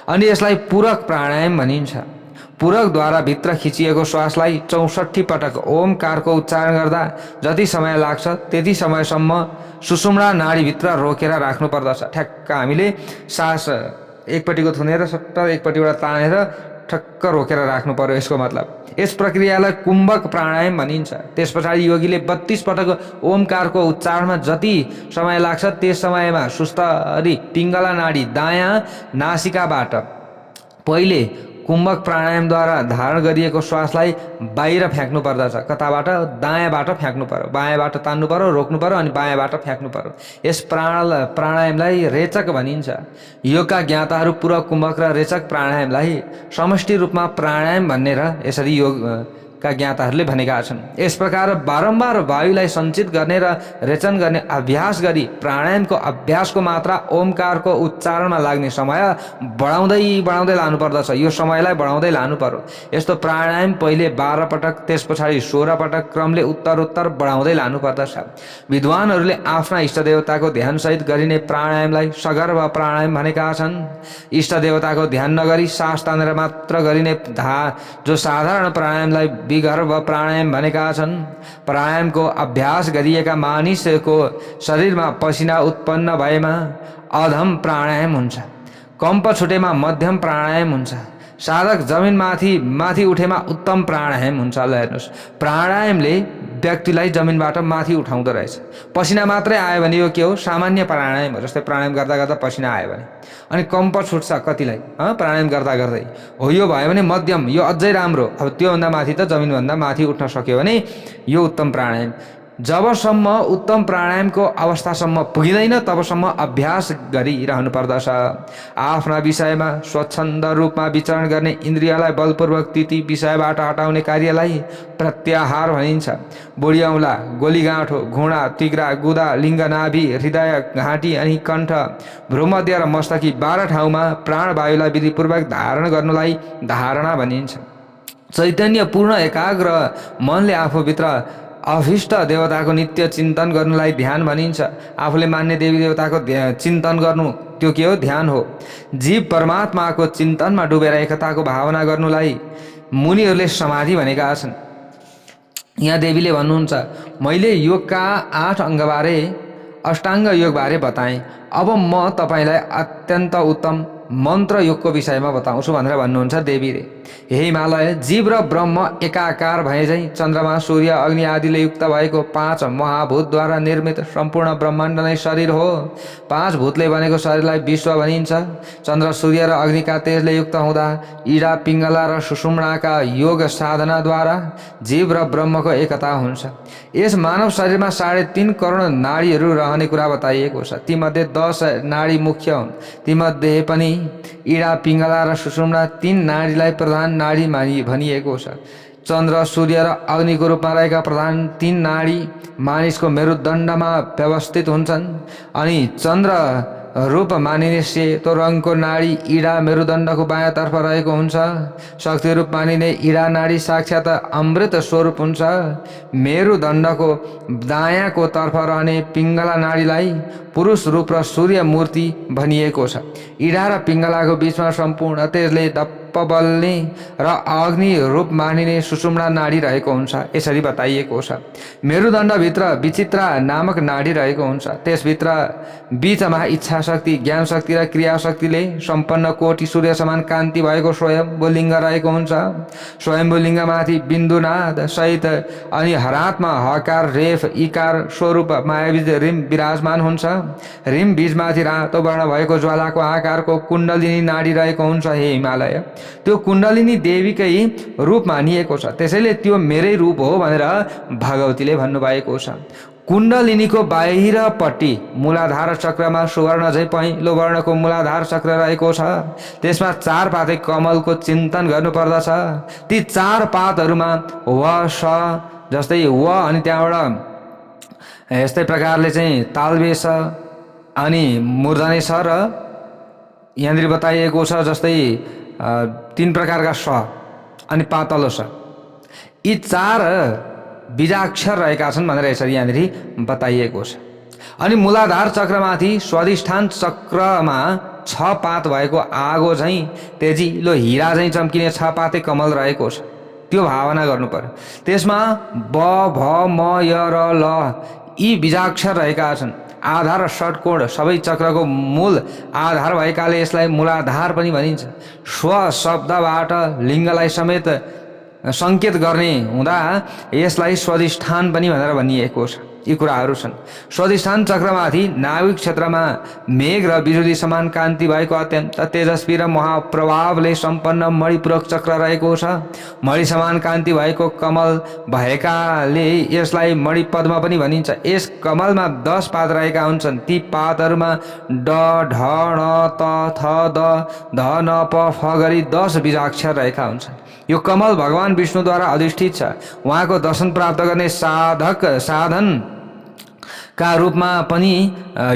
अनि यसलाई पूरक प्राणायाम भनिन्छ। पूरकद्वारा भित्र खिचिएको श्वासलाई 64 पटक ओमकारको उच्चारण गर्दा जति समय लाग्छ त्यति समयसम्म सुषुम्ना नाडीभित्र रोकेर राख्नु पर्दछ। ठ्याक्क हामीले सास एकपट्टिको थुनेर सट्ट एकपट्टिबाट तानेर ठक्क रोकेर राख्नु पर्यो। यसको मतलब यस प्रक्रियालाई कुम्भक प्राणायाम भनिन्छ। त्यस पछाडि योगीले 32 पटक ओमकारको उच्चारणमा जति समय लाग्छ त्यस समयमा सुस्तरी पिङ्गला नाडी दायाँ नासिकाबाट पहिले कुम्भक प्राणायामद्वारा धारण गरिएको श्वासलाई बाहिर फ्याँक्नु पर्दछ। कताबाट? दायाँबाट फ्याँक्नु पर्यो। बायाँबाट तान्नु पर्यो, रोक्नु पर्यो अनि बायाँबाट फ्याँक्नु पर्यो। यस प्राणायामलाई रेचक भनिन्छ। योगका ज्ञाताहरू पूरक, कुम्भक र रेचक प्राणायामलाई समष्टि रूपमा प्राणायाम भनेर यसरी योगका ज्ञाताहरूले भनेका छन्। यस प्रकार बारम्बार वायुलाई सञ्चित गर्ने र रेचन गर्ने अभ्यास गरी प्राणायामको अभ्यासको मात्रा ओमकारको उच्चारणमा लाग्ने समय बढाउँदै लानुपर्दछ। यो समयलाई बढाउँदै लानु पर्यो। यस्तो प्राणायाम पहिले 12 पटक, त्यस पछाडि 16 पटक क्रमले उत्तर बढाउँदै लानुपर्दछ। विद्वानहरूले आफ्ना इष्टदेवताको ध्यानसहित गरिने प्राणायामलाई सगर्भ प्राणायाम भनेका छन्। इष्टदेवताको ध्यान नगरी सास तानेर मात्र गरिने जो साधारण प्राणायामलाई विगर्भ प्राणायाम भनेका छन्। प्राणायामको अभ्यास गरिएका मानिसको शरीरमा पसिना उत्पन्न भएमा अधम प्राणायाम हुन्छ। कम्प छुटेमा मध्यम प्राणायाम हुन्छ। साधक जमिनमाथि माथि उठेमा उत्तम प्राणायाम हुन्छ। ल हेर्नुहोस्, प्राणायामले व्यक्तिलाई जमिनबाट माथि उठाउँदो रहेछ। पसिना मात्रै आयो भने यो के हो? सामान्य प्राणायाम हो। जस्तै प्राणायाम गर्दा गर्दा पसिना आयो भने, अनि कम्प छुट्छ कतिलाई प्राणायाम गर्दा गर्दै, हो यो भयो भने मध्यम, यो अझै राम्रो। अब त्योभन्दा माथि त जमिनभन्दा माथि उठ्न सक्यो भने यो उत्तम प्राणायाम। जबसम्म उत्तम प्राणायामको अवस्थासम्म पुगिँदैन तबसम्म अभ्यास गरिरहनु पर्दछ। आफ्ना विषयमा स्वच्छन्द रूपमा विचरण गर्ने इन्द्रियलाई बलपूर्वक ती विषयबाट हटाउने कार्यलाई प्रत्याहार भनिन्छ। बुढी औँला, गोलीगाँठो, घुँडा, तिग्रा, गुदा, लिङ्ग, नाभि, हृदय, घाँटी अनि कण्ठ, भ्रूमध्य र मस्तकी 12 ठाउँमा प्राणवायुलाई विधिपूर्वक धारण गर्नुलाई धारणा भनिन्छ। चैतन्यपूर्ण एकाग्र मनले आफूभित्र अभिष्ट देवताको नित्य चिन्तन गर्नुलाई ध्यान भनिन्छ। आफूले मान्ने देवी देवताको चिन्तन गर्नु त्यो के हो? ध्यान हो। जीव परमात्माको चिन्तनमा डुबेर एकताको भावना गर्नुलाई मुनिहरूले समाधि भनेका छन्। यहाँ देवीले भन्नुहुन्छ, मैले योगका 8 अङ्गबारे, अष्टाङ्ग योगबारे बताएँ। अब म तपाईँलाई अत्यन्त उत्तम मन्त्र योगको विषयमा बताउँछु भनेर भन्नुहुन्छ देवीले। हे हिमालय, जीव र ब्रह्म एकाकार भए झैँ चन्द्रमा, सूर्य, अग्नि आदिले युक्त भएको 5 महाभूतद्वारा निर्मित सम्पूर्ण ब्रह्माण्ड नै शरीर हो। 5 भूतले बनेको शरीरलाई विश्व भनिन्छ। चन्द्र, सूर्य र अग्निका तेजले युक्त हुँदा इडा, पिङ्गला र सुषुम्नाका योग साधनाद्वारा जीव र ब्रह्मको एकता हुन्छ। यस मानव शरीरमा 3.5 करोड नाडीहरू रहने कुरा बताइएको छ। तीमध्ये 10 नाडी मुख्य हुन्। तीमध्ये पनि इडा, पिङ्गला र सुषुम्ना 3 नाडीलाई प्रधान नाडी भनिएको छ। चन्द्र, सूर्य र अग्निको रूपमा रहेका प्रधान 3 नाडी मानिसको मेरुदण्डमा व्यवस्थित हुन्छन्। अनि चन्द्र रूप मानिने सेतो रङको नाडी इडा मेरुदण्डको बायाँतर्फ रहेको हुन्छ। शक्ति रूप मानिने इडा नाडी साक्षात अमृत स्वरूप हुन्छ। मेरुदण्डको दायाँको तर्फ रहने पिङ्गला नाडीलाई पुरुष रूप र सूर्य मूर्ति भनिएको छ। इडा र पिङ्गलाको बीचमा सम्पूर्ण तेजले दप्प बल्ने र अग्नि रूप मानिने सुषुम्ना नाडी रहेको हुन्छ। यसरी बताइएको छ। मेरुदण्डभित्र विचित्रा नामक नाडी रहेको हुन्छ। त्यसभित्र बीचमा इच्छा शक्ति, ज्ञान शक्ति र क्रिया शक्तिले सम्पन्न कोटि सूर्य समान कान्ति भएको स्वयम्भू लिङ्ग रहेको हुन्छ। स्वयम्भू लिङ्गमाथि बिन्दुनाद सहित अनि हरात्मा हकार रेफ इकार स्वरूप मायाबीज रिम विराजमान हुन्छ। रिम बीजमाथि रातो वर्ण भएको ज्वालाको आकारको कुण्डलिनी नाडी रहेको हुन्छ। हे हिमालय, त्यो कुण्डलिनी देवीकै रूप मानिएको छ। त्यसैले त्यो मेरै रूप हो भनेर भगवतीले भन्नुभएको छ। कुण्डलिनीको बाहिरपट्टि मूलाधार चक्रमा सुवर्ण झैँ पहेँलो वर्णको मूलाधार चक्र रहेको छ। त्यसमा 4 पाते कमलको चिन्तन गर्नुपर्दछ। ती 4 पातहरूमा व स जस्तै व अनि त्यहाँबाट यस्तै प्रकारले चाहिँ तालबे स अनि मूर्धने स र यहाँनिर बताइएको छ जस्तै 3 प्रकारका स अनि पातलो स, यी 4 बीजाक्षर रहेका छन् भनेर यसरी यहाँनिर बताइएको छ। अनि मूलाधार चक्रमाथि स्वाधिष्ठान चक्रमा 6 पात भएको आगो झैँ तेजिलो हिरा झैँ चम्किने 6 पाते कमल रहेको छ। त्यो भावना गर्नु पर्यो। त्यसमा ब भ म य र ल यी बीजाक्षर रहेका छन्। आधार र षट्कोण सबै चक्रको मूल आधार भएकाले यसलाई मूलाधार पनि भनिन्छ। स्व शब्दबाट लिङ्गलाई समेत सङ्केत गर्ने हुँदा यसलाई स्वाधिष्ठान पनि भनेर भनिएको छ। यी कुराहरू छन्। स्वाधिष्ठान चक्रमाथि नाभिक क्षेत्रमा मेघ र बिजुली समान कान्ति भएको अत्यन्त तेजस्वी र महाप्रभावले सम्पन्न मणिपूरक चक्र रहेको छ। मणि समान कान्ति भएको कमल भएकाले यसलाई मणिपद्म पनि भनिन्छ। यस कमलमा 10 पात रहेका हुन्छन्। ती पातहरूमा ड ढ ण त थ द ध न प फ गरी 10 बीजाक्षर रहेका हुन्छन्। यो कमल भगवान विष्णुद्वारा अधिष्ठित छ। उहाँको दर्शन प्राप्त गर्ने साधन का रूपमा पनि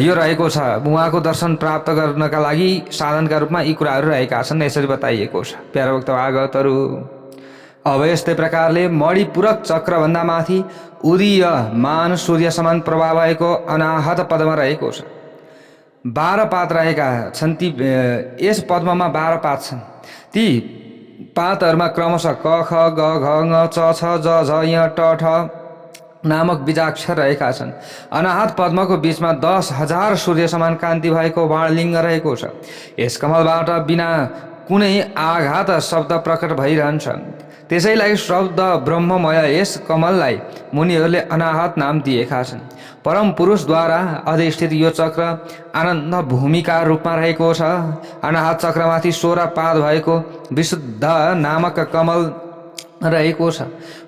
यो रहेको छ। उहाँको दर्शन प्राप्त गर्नका लागि साधनका रूपमा यी कुराहरू रहेका छन्। यसरी बताइएको छ। प्यारा भक्त भागवतहरू, अब यस्तै प्रकारले मणिपूरक चक्रभन्दा माथि उदीयमान सूर्य समान प्रभाव भएको अनाहत पदमा रहेको छ। 12 पात रहेका छन्। ती यस पद्ममा 12 पात छन्। ती पातहरूमा क्रमशः क ख ग घ ङ च छ ज झ य ट ठ नामक बीजाक्षर रहेका छन्। अनाहत पद्मको बीचमा 10,000 सूर्य समान कान्ति भएको बाणलिङ्ग रहेको छ। यस कमलबाट बिना कुनै आघात शब्द प्रकट भइरहन्छ। त्यसैलाई शब्द ब्रह्ममय यस कमललाई मुनिहरूले अनाहत नाम दिएका छन्। परम पुरुषद्वारा अधिष्ठित यो चक्र आनन्द भूमिका रूपमा रहेको छ। अनाहत चक्रमाथि 16 पाद भएको विशुद्ध नामक कमल रहेको छ।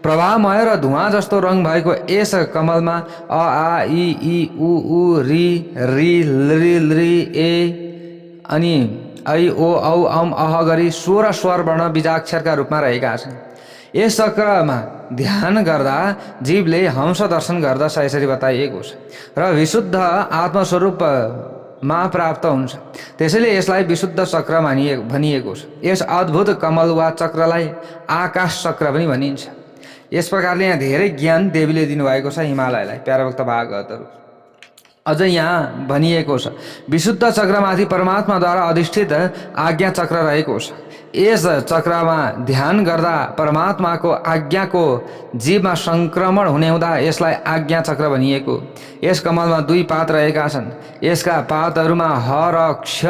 प्रभामय र धुवा जस्तो रङ भएको यस कमलमा अ आ इ ई उ ऊ रि रि लृ लृ ए अनि ऐ ओ औ अम अह गरी 16 स्वर वर्ण बीजाक्षरका रूपमा रहेका छन्। यस चक्रमा ध्यान गर्दा जीवले हंस दर्शन गर्दछ यसरी बताइएको छ र विशुद्ध आत्मस्वरूपमा प्राप्त हुन्छ। त्यसैले यसलाई विशुद्ध चक्र भनिएको छ। यस अद्भुत कमल वा चक्रलाई आकाश चक्र पनि भनिन्छ। यस प्रकारले यहाँ धेरै ज्ञान देवीले दिनुभएको छ हिमालयलाई। प्यारा भक्त भागवतहरू अझ यहाँ भनिएको छ विशुद्ध चक्रमाथि परमात्माद्वारा अधिष्ठित आज्ञा चक्र रहेको छ। यस चक्रमा ध्यान गर्दा परमात्माको आज्ञाको जीवमा संक्रमण हुने हुँदा यसलाई आज्ञा चक्र भनिएको। यस कमलमा 2 पात रहेका छन्। यसका पातहरूमा ह र क्ष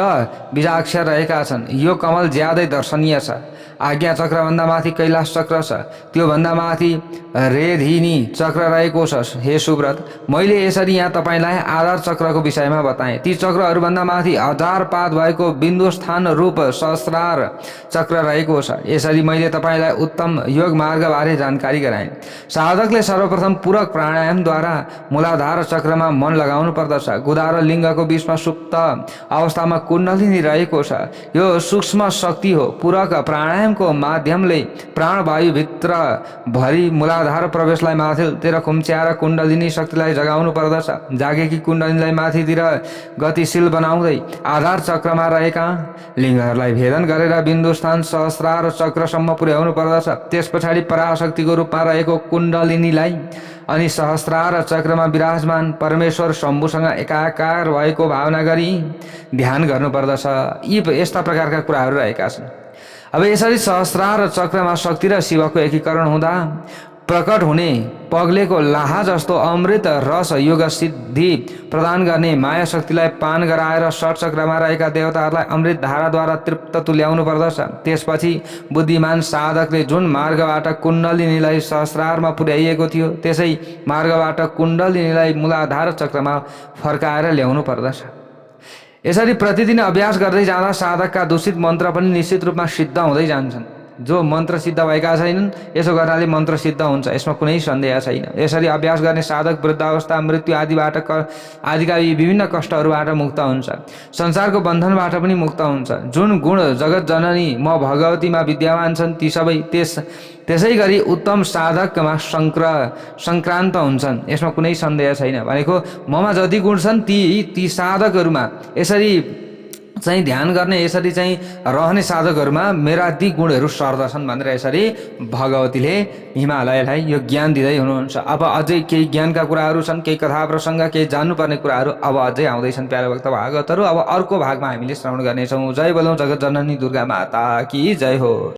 बीजाक्षर रहेका छन्। यो कमल ज्यादै दर्शनीय छ। आज्ञा चक्रभन्दा माथि कैलाश चक्र छ। त्यो भन्दा माथि रेधिनी चक्र रहेको छ। हे सुव्रत, मैले यसरी यहाँ तपाईलाई आधार चक्रको विषयमा बताएँ। ती चक्रहरूभन्दा माथि 1000 पाद भएको बिन्दु स्थान रूप सहस्रार चक्र रहेको छ। यसरी मैले तपाईलाई उत्तम योग मार्गबारे जानकारी गराएँ। साधकले सर्वप्रथम पूरक प्राणायामद्वारा मूलाधार चक्रमा मन लगाउनु पर्दछ। गुदा र लिङ्गको बीचमा सुप्त अवस्थामा कुण्डलिनी रहेको छ। यो सूक्ष्म शक्ति हो। पूरक प्राणायामको माध्यमले प्राणवायु भित्र भरि मूलाधार प्रवेशलाई माथितिर खुम्च्याएर कुण्डलिनी शक्तिलाई जगाउनु पर्दछ। जागेकी कुण्डलिनीलाई माथितिर गतिशील बनाउँदै आधार चक्रमा रहेका लिङ्गहरूलाई भेदन गरेर बिन्दु स्थान सहस्रार चक्रसम्म पुर्याउनु पर्दछ। त्यस पछाडि पराशक्तिको रूपमा रहेको कुण्डलिनीलाई अनि सहस्रार चक्रमा विराजमान परमेश्वर शम्भुसँग एकाकार भएको भावना गरी ध्यान गर्नुपर्दछ। यी यस्ता प्रकारका कुराहरू रहेका छन्। अब यसरी सहस्रार चक्रमा शक्ति र शिवको एकीकरण हुँदा प्रकट हुने पग्लेको लाहा जस्तो अमृत रस योग सिद्धि प्रदान गर्ने माया शक्तिलाई पान गराएर षट चक्रमा रहेका देवताहरूलाई अमृत धाराद्वारा तृप्त तुल्याउनु पर्दछ। त्यसपछि बुद्धिमान साधकले जुन मार्गबाट कुण्डलिनीलाई सहस्रारमा पुर्याइएको थियो त्यसै मार्गबाट कुण्डलिनीलाई मूलाधार चक्रमा फर्काएर ल्याउनु पर्दछ। यसरी प्रतिदिन अभ्यास गर्दै जाँदा साधकका दूषित मन्त्र पनि निश्चित रूपमा सिद्ध हुँदै जान्छन्। जो मन्त्र सिद्ध भएका छैनन् यसो गर्नाले मन्त्र सिद्ध हुन्छ, यसमा कुनै सन्देह छैन। यसरी अभ्यास गर्ने साधक वृद्धावस्था, मृत्यु आदिका विभिन्न कष्टहरूबाट मुक्त हुन्छ। संसारको बन्धनबाट पनि मुक्त हुन्छ। जुन गुण जगत जननी म भगवतीमा विद्यमान छन् ती सबै त्यसै गरी उत्तम साधकमा सङ्क्रान्त हुन्छन्। यसमा कुनै सन्देह छैन। भनेको ममा जति गुण छन् ती साधकहरूमा यसरी चाहिँ ध्यान गर्ने, यसरी चाहिँ रहने साधकहरूमा मेरा ती गुणहरू सर्दछन् भनेर यसरी भगवतीले हिमालयलाई यो ज्ञान दिँदै हुनुहुन्छ। अब अझै केही ज्ञानका कुराहरू छन्, केही कथा प्रसङ्ग, केही जान्नुपर्ने कुराहरू अब अझै आउँदैछन् प्यारे भक्त भागवतहरू। अब अर्को भागमा हामीले श्रवण गर्नेछौँ। जय बोलौँ जगत जननी दुर्गा माता की जय हो।